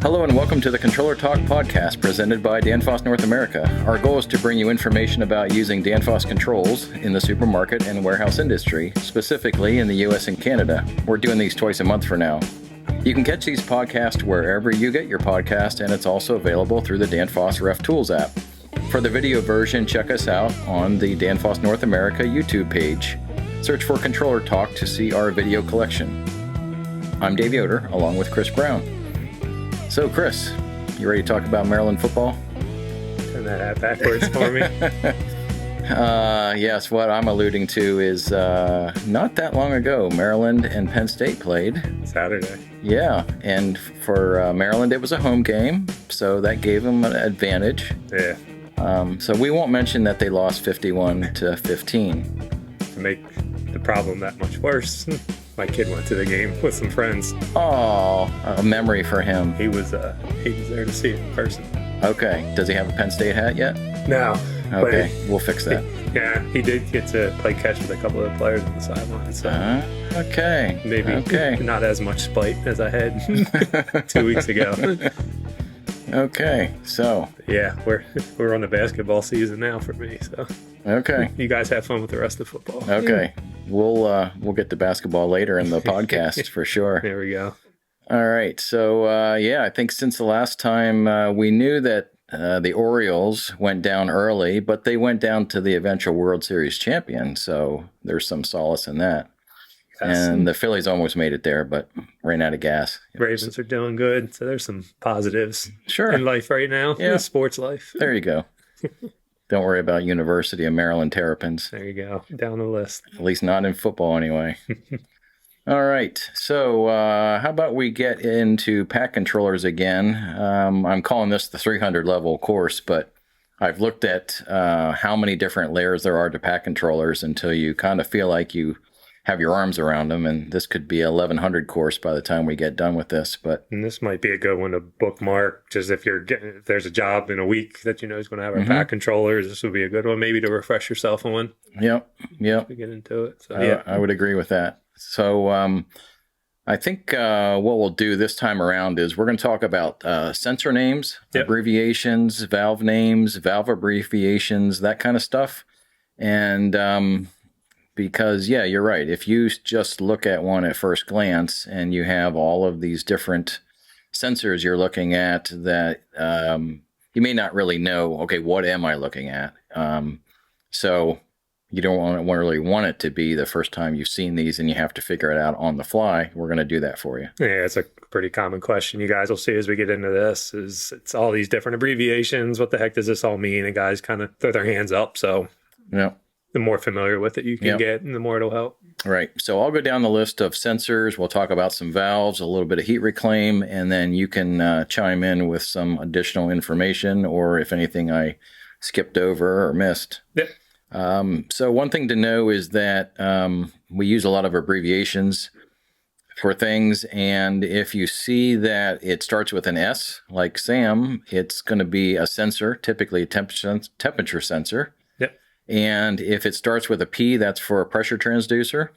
Hello and welcome to the Controller Talk podcast presented by Danfoss North America. Our goal is to bring you information about using Danfoss controls in the supermarket and warehouse industry, specifically in the US and Canada. We're doing these twice a month for now. You can catch these podcasts wherever you get your podcast, and it's also available through the Danfoss Ref Tools app. For the video version, check us out on the Danfoss North America YouTube page. Search for Controller Talk to see our video collection. I'm Dave Yoder, along with Chris Brown. So, Chris, you ready to talk about Maryland football? Turn that hat backwards for me. Yes, what I'm alluding to is not that long ago, Maryland and Penn State played. Saturday. Yeah, and for Maryland, it was a home game, so that gave them an advantage. Yeah. So we won't mention that they lost 51-15. To make the problem that much worse, my kid went to the game with some friends. Oh, a memory for him. He was there to see it in person. Okay. Does he have a Penn State hat yet? No. Okay, we'll fix that. He did get to play catch with a couple of players on the sideline. So okay. Maybe not as much spite as I had 2 weeks ago. Okay, so yeah, we're on the basketball season now for me. So okay, you guys have fun with the rest of football. Okay, we'll get to basketball later in the podcast for sure. There we go. All right, so I think since the last time we knew that the Orioles went down early, but they went down to the eventual World Series champion, so there's some solace in that. Yes. And the Phillies almost made it there, but ran out of gas. Ravens are doing good, so there's some positives in life right now. Yeah, sports life. There you go. Don't worry about University of Maryland Terrapins. There you go, down the list. At least not in football anyway. All right, so how about we get into pack controllers again? I'm calling this the 300 level course, but I've looked at how many different layers there are to pack controllers until you kind of feel like you have your arms around them, and this could be a 1100 course by the time we get done with this. And this might be a good one to bookmark, just if there's a job in a week that you know is going to have a pack controllers, this would be a good one maybe to refresh yourself on. Yep. To get into it. So, I would agree with that. So I think what we'll do this time around is we're going to talk about sensor names, abbreviations, valve names, valve abbreviations, that kind of stuff. And because, you're right. If you just look at one at first glance and you have all of these different sensors you're looking at that you may not really know, okay, what am I looking at? So you don't really want it to be the first time you've seen these and you have to figure it out on the fly. We're going to do that for you. Yeah, it's a pretty common question you guys will see as we get into this. It's all these different abbreviations. What the heck does this all mean? And guys kind of throw their hands up. So the more familiar with it you can get, and the more it'll help. Right. So I'll go down the list of sensors. We'll talk about some valves, a little bit of HeatReclaim, and then you can chime in with some additional information or if anything I skipped over or missed. Yep. So one thing to know is that we use a lot of abbreviations for things, and if you see that it starts with an S, like Sam, it's going to be a sensor, typically a temperature sensor. Yep. And if it starts with a P, that's for a pressure transducer.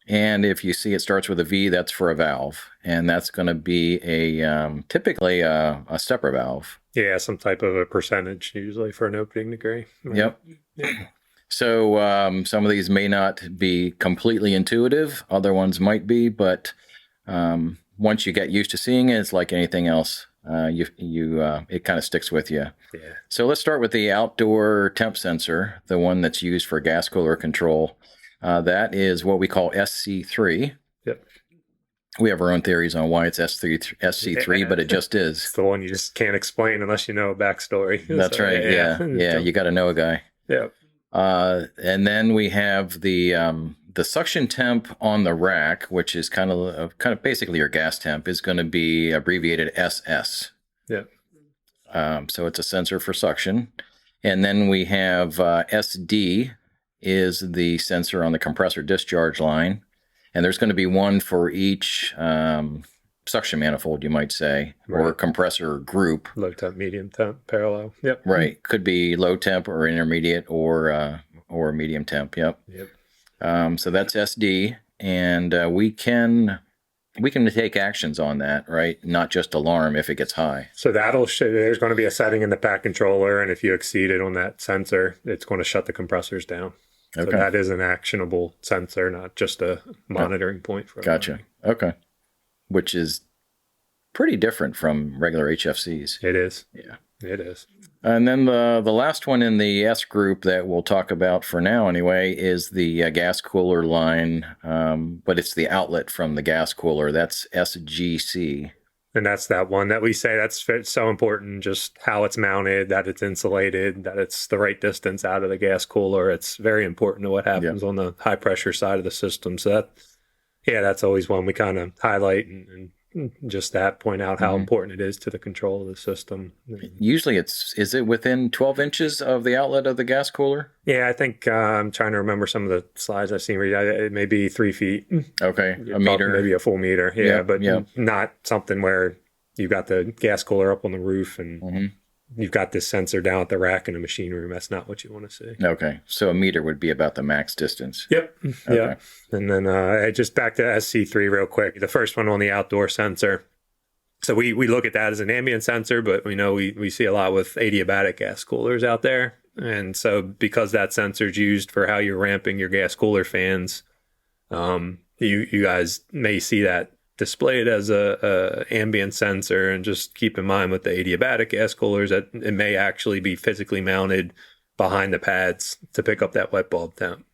And if you see it starts with a V, that's for a valve. And that's going to be typically a stepper valve. Yeah, some type of a percentage usually for an opening degree. Right? Yep. So some of these may not be completely intuitive. Other ones might be, but once you get used to seeing it, it's like anything else. It kind of sticks with you. Yeah. So let's start with the outdoor temp sensor, the one that's used for gas cooler control. That is what we call SC3. Yep. We have our own theories on why it's SC3, but it just is. It's the one you just can't explain unless you know a backstory. That's right. Yeah. You got to know a guy. Yeah. And then we have the suction temp on the rack, which is kind of basically your gas temp, is going to be abbreviated SS. Yeah. So it's a sensor for suction. And then we have SD is the sensor on the compressor discharge line. And there's going to be one for each suction manifold, you might say, or compressor group. Low temp, medium temp, parallel. Yep. Right. Could be low temp or intermediate or medium temp. Yep. Yep. So that's SD. And we can we can take actions on that, right? Not just alarm if it gets high. So that'll show, there's going to be a setting in the pack controller, and if you exceed it on that sensor, it's going to shut the compressors down. Okay. So that is an actionable sensor, not just a monitoring point for Gotcha. Okay. Which is pretty different from regular HFCs. It is. Yeah. It is. And then the last one in the S group that we'll talk about for now anyway is the gas cooler line, but it's the outlet from the gas cooler. That's SGC. And that's that one that we say that's so important, just how it's mounted, that it's insulated, that it's the right distance out of the gas cooler. It's very important to what happens on the high pressure side of the system. So that's always one we kind of highlight and just that point out how important it is to the control of the system. Usually is it within 12 inches of the outlet of the gas cooler? Yeah, I think I'm trying to remember some of the slides I've seen. It may be 3 feet. Okay, a meter. Maybe a full meter. Yeah, but not something where you've got the gas cooler up on the roof and you've got this sensor down at the rack in the machine room. That's not what you want to see. Okay, so a meter would be about the max distance. Yep. Okay. Yeah. And then just back to SC3 real quick. The first one on the outdoor sensor. So we look at that as an ambient sensor, but we know we see a lot with adiabatic gas coolers out there. And so because that sensor is used for how you're ramping your gas cooler fans, you guys may see that displayed as a ambient sensor, and just keep in mind with the adiabatic gas coolers that it may actually be physically mounted behind the pads to pick up that wet bulb temp.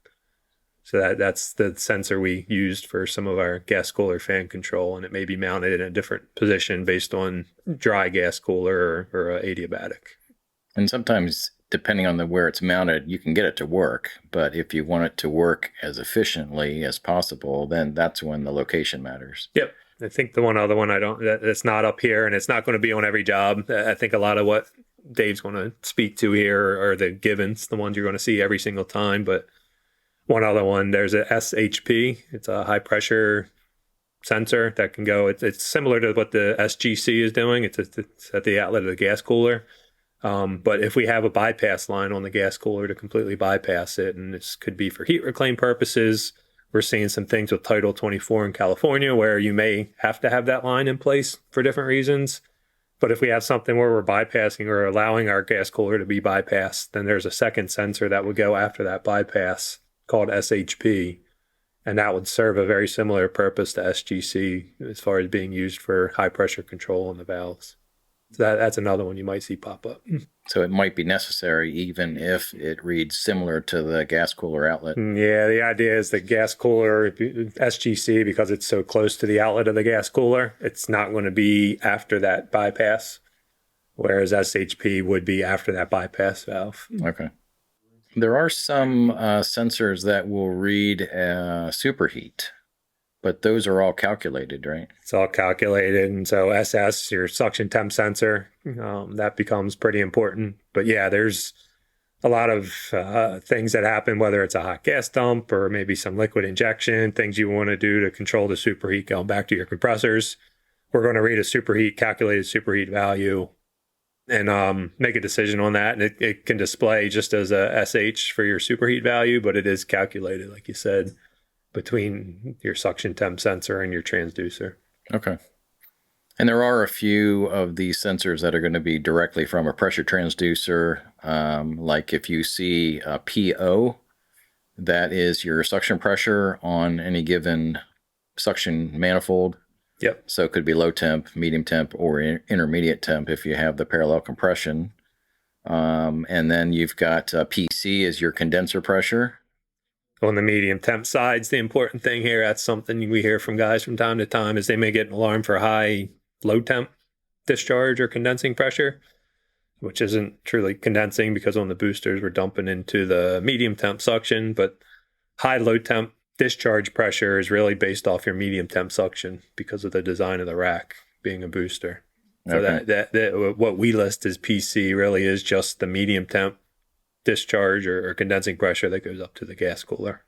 So that's the sensor we used for some of our gas cooler fan control, and it may be mounted in a different position based on dry gas cooler or adiabatic. And sometimes, depending on where it's mounted, you can get it to work. But if you want it to work as efficiently as possible, then that's when the location matters. Yep. I think the one other one that's not up here, and it's not going to be on every job. I think a lot of what Dave's going to speak to here are the givens, the ones you're going to see every single time. But one other one, there's a SHP. It's a high pressure sensor that can go. It's similar to what the SGC is doing. It's at the outlet of the gas cooler. But if we have a bypass line on the gas cooler to completely bypass it, and this could be for heat reclaim purposes, we're seeing some things with Title 24 in California where you may have to have that line in place for different reasons. But if we have something where we're bypassing or allowing our gas cooler to be bypassed, then there's a second sensor that would go after that bypass called SHP. And that would serve a very similar purpose to SGC as far as being used for high pressure control on the valves. So that's another one you might see pop up. So it might be necessary even if it reads similar to the gas cooler outlet. Yeah, the idea is the gas cooler, SGC, because it's so close to the outlet of the gas cooler, it's not going to be after that bypass, whereas SHP would be after that bypass valve. Okay. There are some sensors that will read superheat, but those are all calculated, right? It's all calculated. And so SS, your suction temp sensor, that becomes pretty important. But yeah, there's a lot of things that happen, whether it's a hot gas dump or maybe some liquid injection, things you want to do to control the superheat going back to your compressors. We're going to read a calculated superheat value and make a decision on that. And it can display just as a SH for your superheat value, but it is calculated, like you said, between your suction temp sensor and your transducer. Okay. And there are a few of these sensors that are going to be directly from a pressure transducer. Like if you see a PO, that is your suction pressure on any given suction manifold. Yep. So it could be low temp, medium temp, or intermediate temp if you have the parallel compression. And then you've got PC is your condenser pressure. On the medium temp sides, the important thing here, that's something we hear from guys from time to time, is they may get an alarm for high low temp discharge or condensing pressure, which isn't truly condensing because on the boosters we're dumping into the medium temp suction, but high low temp discharge pressure is really based off your medium temp suction because of the design of the rack being a booster. So Okay. that what we list as PC really is just the medium temp discharge or condensing pressure that goes up to the gas cooler.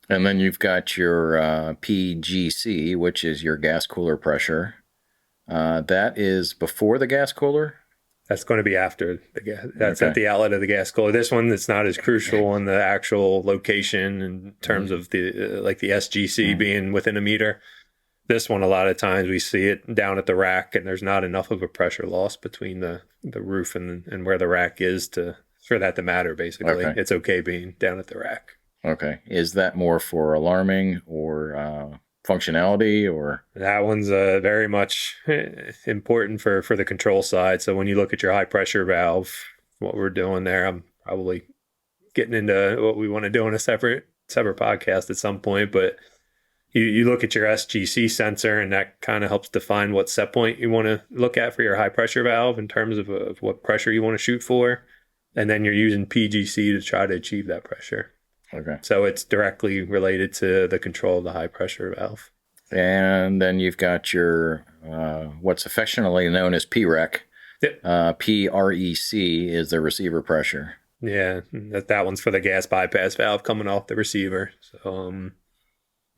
And then you've got your PGC, which is your gas cooler pressure. That is before the gas cooler? That's going to be after the gas. That's Okay. at the outlet of the gas cooler. This one, it's not as crucial in the actual location in terms of the like the SGC being within a meter. This one, a lot of times we see it down at the rack, and there's not enough of a pressure loss between the roof and where the rack is for that to matter, basically. Okay. It's okay being down at the rack. Okay. Is that more for alarming or functionality, or? That one's very much important for the control side. So when you look at your high pressure valve, what we're doing there, I'm probably getting into what we want to do in a separate podcast at some point, but you look at your SGC sensor, and that kind of helps define what set point you want to look at for your high pressure valve in terms of what pressure you want to shoot for. And then you're using PGC to try to achieve that pressure. Okay. So it's directly related to the control of the high pressure valve. And then you've got your what's affectionately known as PREC. Yep. PREC is the receiver pressure. Yeah, that one's for the gas bypass valve coming off the receiver. So,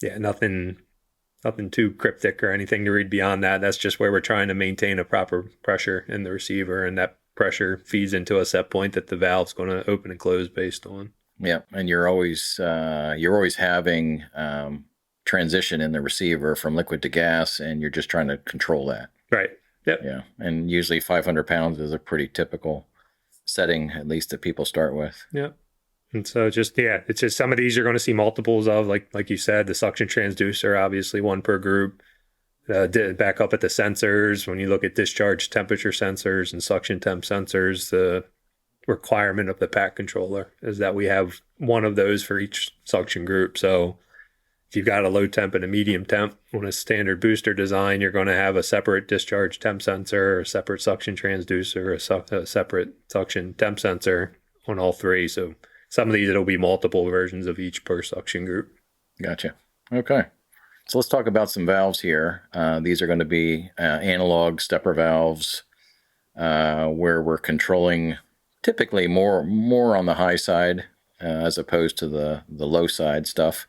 yeah, nothing too cryptic or anything to read beyond that. That's just where we're trying to maintain a proper pressure in the receiver, and that pressure feeds into a set point that the valve's going to open and close based on. Yeah, and you're always having transition in the receiver from liquid to gas, and you're just trying to control that. Right. Yep. Yeah, and usually 500 pounds is a pretty typical setting, at least that people start with. Yep. And so it's just some of these you're going to see multiples of, like you said, the suction transducer, obviously one per group. Back up at the sensors, when you look at discharge temperature sensors and suction temp sensors, the requirement of the pack controller is that we have one of those for each suction group. So if you've got a low temp and a medium temp on a standard booster design, you're going to have a separate discharge temp sensor, a separate suction transducer, a separate suction temp sensor on all three. So some of these, it'll be multiple versions of each per suction group. Gotcha. Okay. So let's talk about some valves here. These are going to be analog stepper valves where we're controlling typically more on the high side as opposed to the low side stuff.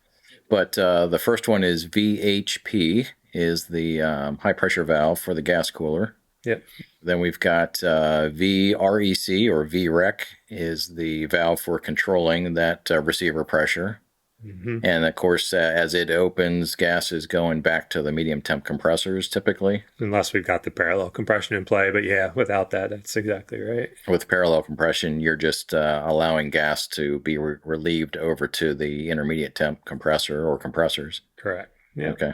But the first one is VHP, is the high pressure valve for the gas cooler. Yep. Then we've got VREC, or VREC, is the valve for controlling that receiver pressure. Mm-hmm. And of course, as it opens, gas is going back to the medium temp compressors typically. Unless we've got the parallel compression in play. But yeah, without that, that's exactly right. With parallel compression, you're just allowing gas to be relieved over to the intermediate temp compressor or compressors. Correct. Yeah. Okay.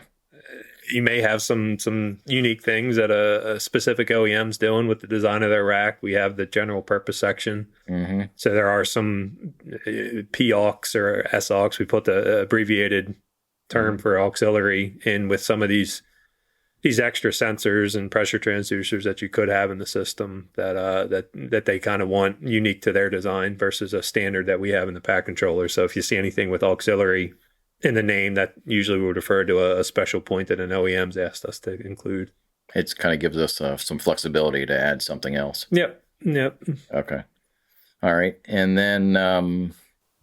You may have some unique things that a specific OEM's doing with the design of their rack. We have the general purpose section. Mm-hmm. So there are some PAUX or SAUX. We put the abbreviated term for auxiliary in with some of these extra sensors and pressure transducers that you could have in the system that they kind of want unique to their design versus a standard that we have in the pack controller. So if you see anything with auxiliary in the name, that usually would refer to a special point that an OEM's asked us to include. It kind of gives us some flexibility to add something else. Yep. Okay. All right. And then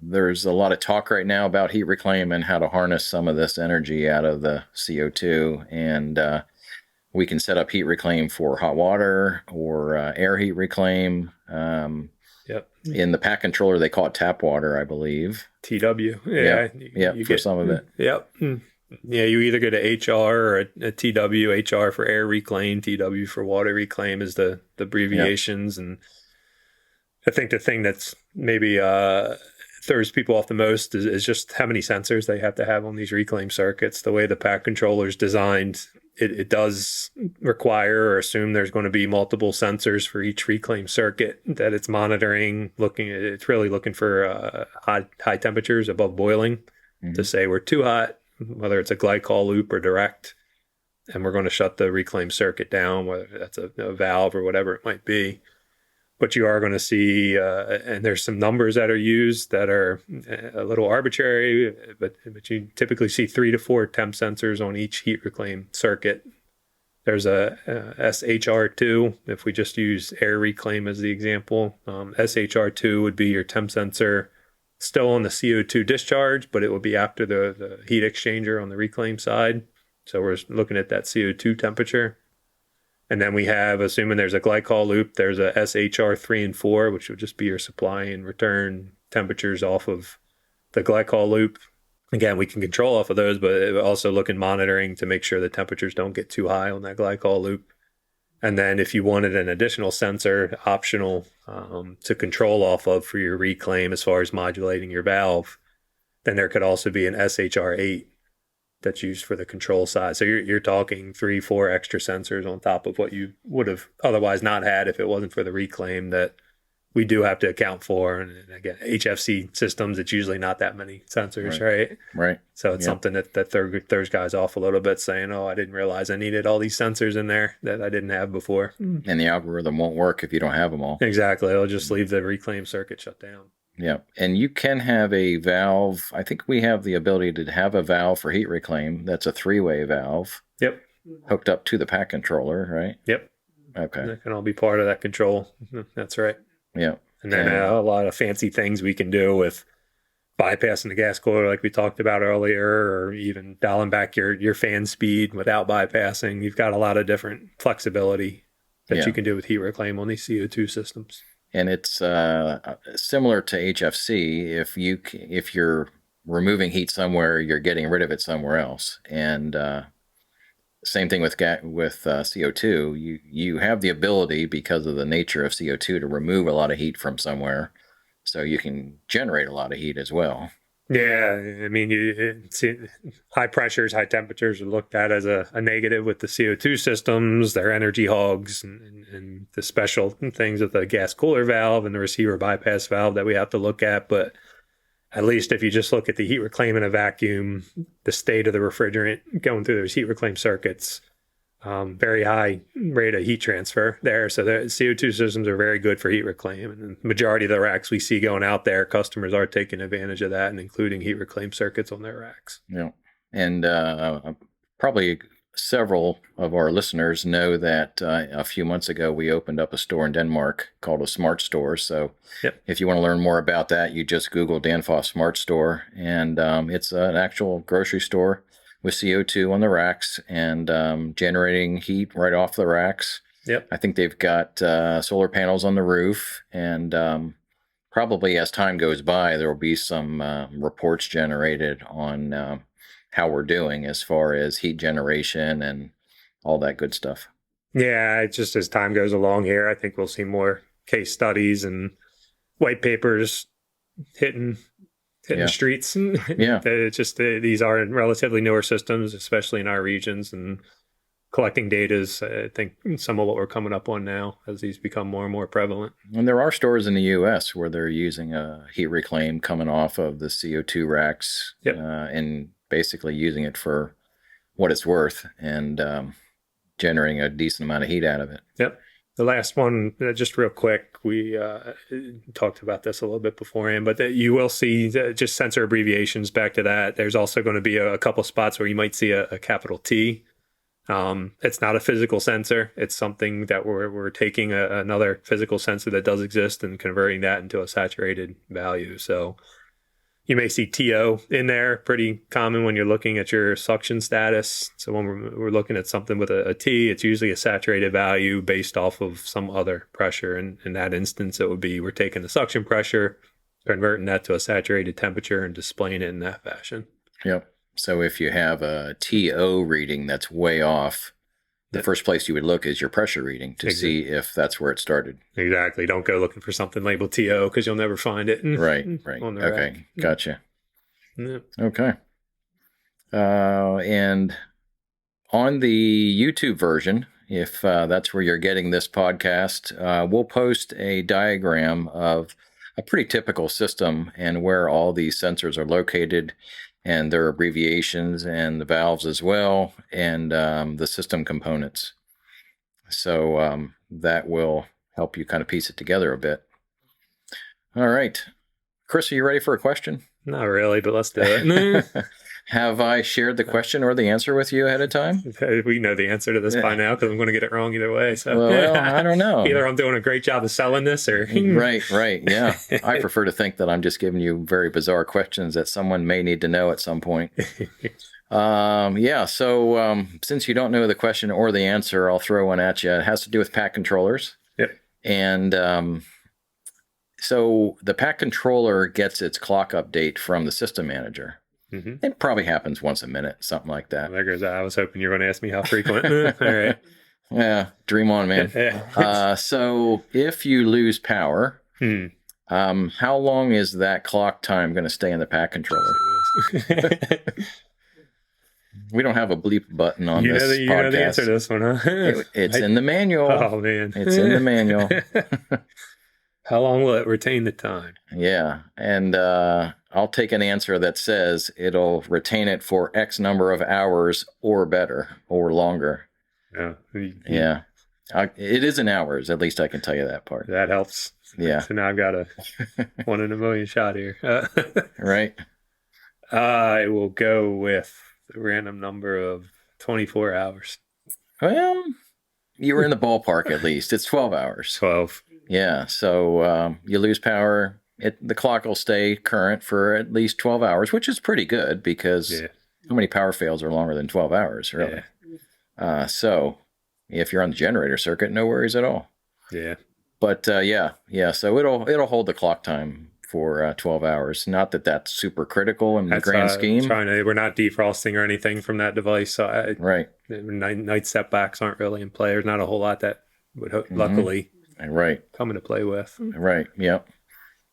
there's a lot of talk right now about HeatReclaim and how to harness some of this energy out of the CO2. And we can set up HeatReclaim for hot water or air HeatReclaim. Yep. In the pack controller, they call it tap water, I believe. TW. Yeah. You for get some of it. Yep. Yeah, you either get a HR or a TW. HR for air reclaim, TW for water reclaim is the abbreviations. Yep. And I think the thing that's maybe throws people off the most is just how many sensors they have to have on these reclaim circuits. The way the pack controller is designed, it does require or assume there's going to be multiple sensors for each reclaim circuit that it's monitoring. It's really looking for high temperatures above boiling to say we're too hot, whether it's a glycol loop or direct, and we're going to shut the reclaim circuit down, whether that's a valve or whatever it might be. But you are going to see, and there's some numbers that are used that are a little arbitrary, but you typically see 3 to 4 temp sensors on each heat reclaim circuit. There's a SHR2, if we just use air reclaim as the example. SHR2 would be your temp sensor still on the CO2 discharge, but it will be after the heat exchanger on the reclaim side. So we're looking at that CO2 temperature. And then we have, assuming there's a glycol loop, there's a SHR3 and 4, which would just be your supply and return temperatures off of the glycol loop. Again, we can control off of those, but also look in monitoring to make sure the temperatures don't get too high on that glycol loop. And then if you wanted an additional sensor, optional, to control off of for your reclaim as far as modulating your valve, then there could also be an SHR8 that's used for the control side. So you're talking 3-4 extra sensors on top of what you would have otherwise not had if it wasn't for the reclaim that we do have to account for. And again, HFC systems, it's usually not that many sensors, right? Right. So it's something that throws guys off a little bit, saying, oh, I didn't realize I needed all these sensors in there that I didn't have before. And the algorithm won't work if you don't have them all. Exactly. It'll just leave the reclaim circuit shut down. Yeah. And you can have a valve. I think we have the ability to have a valve for HeatReclaim. That's a 3-way valve. Yep. Hooked up to the pack controller, right? Yep. Okay. That can all be part of that control. That's right. Yeah. And then a lot of fancy things we can do with bypassing the gas cooler like we talked about earlier, or even dialing back your fan speed without bypassing. You've got a lot of different flexibility that you can do with HeatReclaim on these CO2 systems. And it's similar to HFC. If you're removing heat somewhere, you're getting rid of it somewhere else. And same thing with CO2. You have the ability, because of the nature of CO2, to remove a lot of heat from somewhere, so you can generate a lot of heat as well. Yeah, I mean, high pressures, high temperatures are looked at as a negative with the CO2 systems. They're energy hogs, and the special things with the gas cooler valve and the receiver bypass valve that we have to look at. But at least if you just look at the HeatReclaim in a vacuum, the state of the refrigerant going through those HeatReclaim circuits, very high rate of heat transfer there. So the CO2 systems are very good for HeatReclaim. And the majority of the racks we see going out there, customers are taking advantage of that and including HeatReclaim circuits on their racks. Yeah. And probably several of our listeners know that a few months ago we opened up a store in Denmark called a Smart Store. So if you want to learn more about that, you just Google Danfoss Smart Store, and it's an actual grocery store with CO2 on the racks and generating heat right off the racks. Yep. I think they've got solar panels on the roof, and probably as time goes by, there will be some reports generated on how we're doing as far as heat generation and all that good stuff. Yeah, it's just as time goes along here, I think we'll see more case studies and white papers hitting the streets. Yeah. It's just these are relatively newer systems, especially in our regions, and collecting data is, I think, some of what we're coming up on now as these become more and more prevalent. And there are stores in the U.S. where they're using a HeatReclaim coming off of the CO2 racks and basically using it for what it's worth and generating a decent amount of heat out of it. Yep. The last one, just real quick, we talked about this a little bit beforehand, but you will see just sensor abbreviations back to that. There's also going to be a couple spots where you might see a capital T. It's not a physical sensor. It's something that we're taking another physical sensor that does exist and converting that into a saturated value. So you may see TO in there, pretty common when you're looking at your suction status. So when we're looking at something with a T, it's usually a saturated value based off of some other pressure. And in that instance, it would be we're taking the suction pressure, converting that to a saturated temperature and displaying it in that fashion. Yep. So if you have a TO reading that's way off, the first place you would look is your pressure reading to see if that's where it started. Exactly. Don't go looking for something labeled TO because you'll never find it. Right. Okay. Rack. Gotcha. Yeah. Okay. And on the YouTube version, if that's where you're getting this podcast, we'll post a diagram of a pretty typical system and where all these sensors are located, and their abbreviations and the valves as well, and the system components. So that will help you kind of piece it together a bit. All right. Chris, are you ready for a question? Not really, but let's do it. Have I shared the question or the answer with you ahead of time? We know the answer to this by now because I'm going to get it wrong either way. So well, I don't know. Either I'm doing a great job of selling this or... Right. Yeah. I prefer to think that I'm just giving you very bizarre questions that someone may need to know at some point. So since you don't know the question or the answer, I'll throw one at you. It has to do with pack controllers. Yep. And so the pack controller gets its clock update from the system manager. It probably happens once a minute, something like that. There goes that. I was hoping you were going to ask me how frequent. All right. Yeah, dream on, man. So if you lose power, how long is that clock time going to stay in the pack controller? We don't have a bleep button on this podcast. You know the answer to this one, huh? It's in the manual. Oh, man. It's in the manual. How long will it retain the time? Yeah, and I'll take an answer that says it'll retain it for X number of hours or better or longer. Yeah. It is in hours. At least I can tell you that part. That helps. Yeah. So now I've got a 1 in a million shot here. Right. I will go with a random number of 24 hours. Well, you were in the ballpark at least. It's 12 hours. 12. Yeah. So you lose power. The clock will stay current for at least 12 hours, which is pretty good because how many power fails are longer than 12 hours, really? Yeah. So if you're on the generator circuit, no worries at all. Yeah. But yeah. So it'll hold the clock time for 12 hours. Not that that's super critical in the grand scheme. We're not defrosting or anything from that device. So right. Night setbacks aren't really in play. There's not a whole lot that would luckily come into play with. Right. Yep.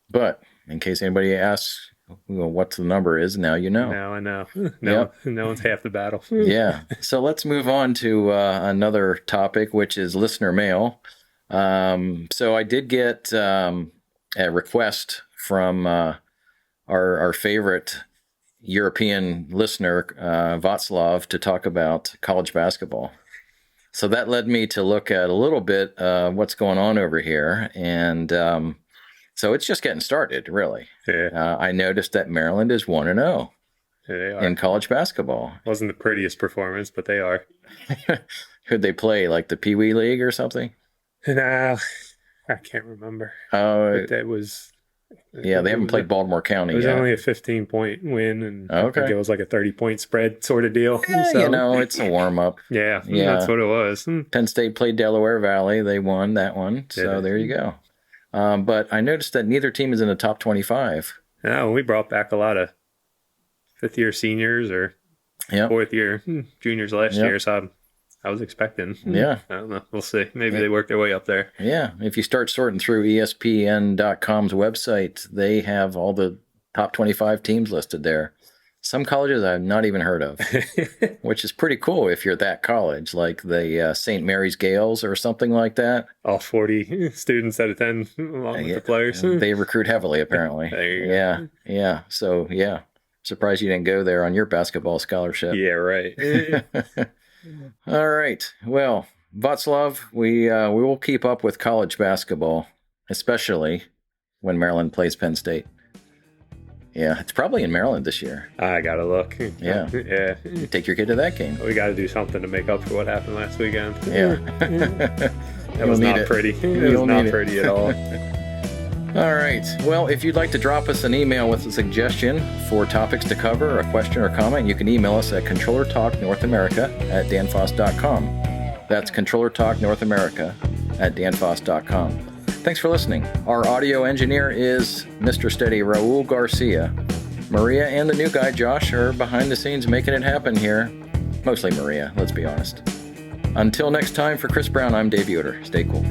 But in case anybody asks what the number is, now you know. Now I know. No one's half the battle. Yeah. So let's move on to another topic, which is listener mail. So I did get a request from our favorite European listener, Václav, to talk about college basketball. So that led me to look at a little bit what's going on over here. And so it's just getting started, really. Yeah. I noticed that Maryland is 1-0 in college basketball. Wasn't the prettiest performance, but they are. Who'd they play, like the Pee Wee League or something? Nah, I can't remember. That was... Yeah, they haven't played Baltimore County yet. It was only a 15-point win, and I think it was like a 30-point spread sort of deal. Yeah, so, it's a warm-up. Yeah, that's what it was. Penn State played Delaware Valley. They won that one, so there you go. But I noticed that neither team is in the top 25. Yeah, we brought back a lot of fifth-year seniors or fourth-year juniors last year, so I was expecting. Yeah. I don't know. We'll see. Maybe they work their way up there. Yeah. If you start sorting through ESPN.com's website, they have all the top 25 teams listed there. Some colleges I've not even heard of, which is pretty cool if you're that college, like the St. Mary's Gales or something like that. All 40 students that attend along with the players. They recruit heavily, apparently. There you go. Yeah. So, surprised you didn't go there on your basketball scholarship. Yeah, right. All right. Well, Václav, we will keep up with college basketball, especially when Maryland plays Penn State. Yeah, it's probably in Maryland this year. I got to look. Yeah. You take your kid to that game. We got to do something to make up for what happened last weekend. Yeah. That was not pretty. It was not pretty at all. All right. Well, if you'd like to drop us an email with a suggestion for topics to cover, or a question or comment, you can email us at controllertalknorthamerica@danfoss.com. That's controllertalknorthamerica@danfoss.com. Thanks for listening. Our audio engineer is Mr. Steady Raul Garcia. Maria and the new guy, Josh, are behind the scenes making it happen here. Mostly Maria, let's be honest. Until next time, for Chris Brown, I'm Dave Yoder. Stay cool.